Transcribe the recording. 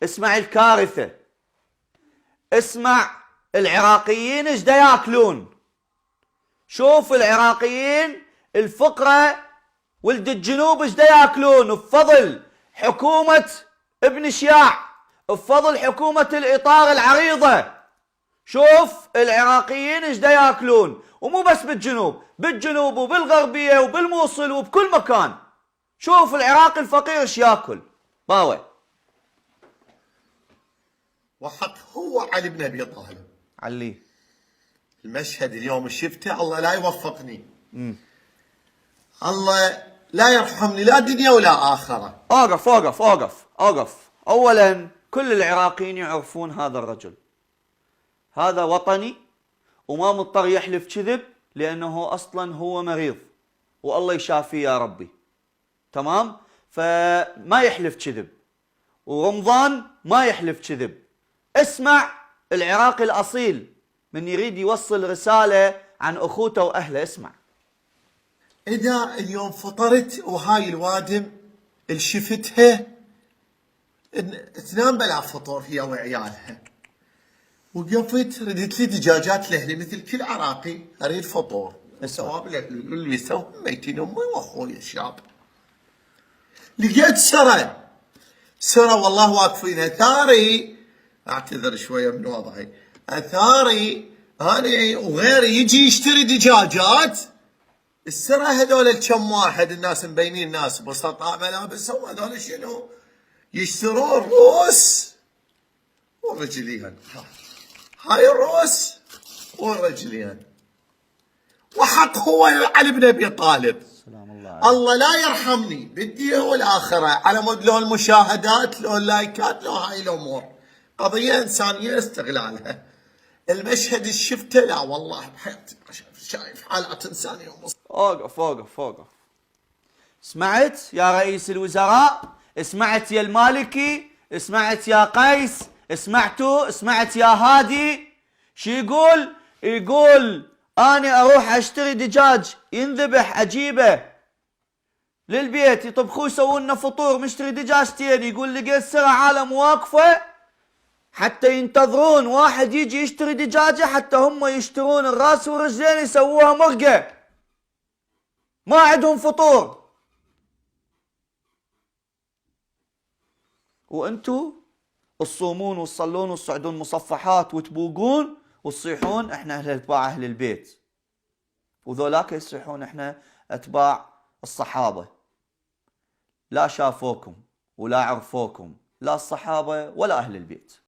اسمع الكارثة، اسمع العراقيين ايش دا ياكلون. شوف العراقيين الفقرة ولد الجنوب ايش دا ياكلون بفضل حكومة ابن شياع، بفضل حكومة الإطار العريضة. شوف العراقيين ايش دا ياكلون، ومو بس بالجنوب وبالغربية وبالموصل وبكل مكان. شوف العراقي الفقير ايش ياكل. باوي وحق هو علي بن ابي طالب. علي المشهد اليوم شفته، الله لا يوفقني. الله لا يرحمني لا دنيا ولا آخرة. أوقف. أولا كل العراقيين يعرفون هذا الرجل، هذا وطني وما مضطر يحلف كذب، لأنه أصلا هو مريض والله يشافيه يا ربي. تمام؟ فما يحلف كذب، ورمضان ما يحلف كذب. اسمع العراقي الأصيل من يريد يوصل رسالة عن أخوته وأهله. اسمع. إذا اليوم فطرت وهاي الوادم اللي شفتها تنام بلا فطور هي وعيالها، وقفت ردت لي دجاجات لأهلي مثل كل عراقي أريد فطور. ثواب للمسا ميتين أمي وأخوي الشاب. لقيت سرى والله واقفين أثاري، أعتذر شوية من وضعي، أثاري أنا وغيري يجي يشتري دجاجات. السرى هذول كم واحد، الناس مبينين ناس بسطاء ملابسهم، هذول شنو يشترون؟ الروس والرجلين، هاي الروس والرجلين. وحق هو علي بن ابي طالب. الله لا يرحمني بالدنيا والاخره على مود لو المشاهدات لو اللايكات لو هاي الامور، قضيه انسانيه استغلالها. المشهد اللي شفته لا والله بحياتي شايف حالات انسانيه اوقف. سمعت يا رئيس الوزراء؟ سمعت يا المالكي؟ سمعت يا قيس؟ سمعت يا هادي؟ شو يقول؟ يقول أنا أروح أشتري دجاج ينذبح أجيبه للبيت يطبخوه يسوون لنا فطور، مشتري دجاجتين. يقول لقيت سرعة عالم واقفة حتى ينتظرون واحد يجي يشتري دجاجة حتى هم يشترون الراس والرجلين يسووها مرقة، ما عندهم فطور. وانتو تصومون وتصلون وتصعدون مصفحات وتبوقون وتصيحون احنا اتباع اهل البيت، وذولاك يصيحون احنا اتباع الصحابة. لا شافوكم ولا عرفوكم لا الصحابة ولا اهل البيت.